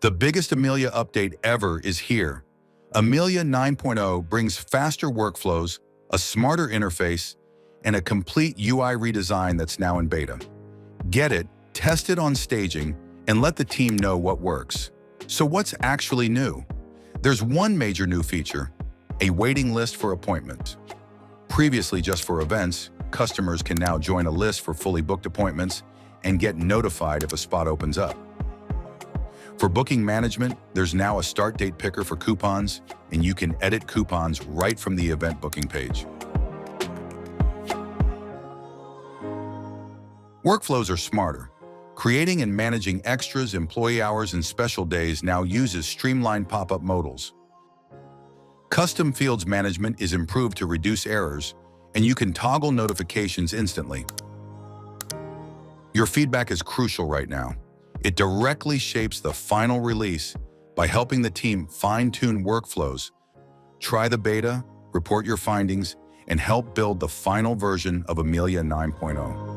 The biggest Amelia update ever is here. Amelia 9.0 brings faster workflows, a smarter interface, and a complete UI redesign that's now in beta. Get it, test it on staging, and let the team know what works. So what's actually new? There's one major new feature, a waiting list for appointments. Previously just for events, customers can now join a list for fully booked appointments and get notified if a spot opens up. For booking management, there's now a start date picker for coupons, and you can edit coupons right from the event booking page. Workflows are smarter. Creating and managing extras, employee hours, and special days now uses Streamlined pop-up modals. Custom fields management is improved to reduce errors, and you can toggle notifications instantly. Your feedback is crucial right now. It directly shapes the final release by helping the team fine-tune workflows. Try the beta, report your findings, and help build the final version of Amelia 9.0.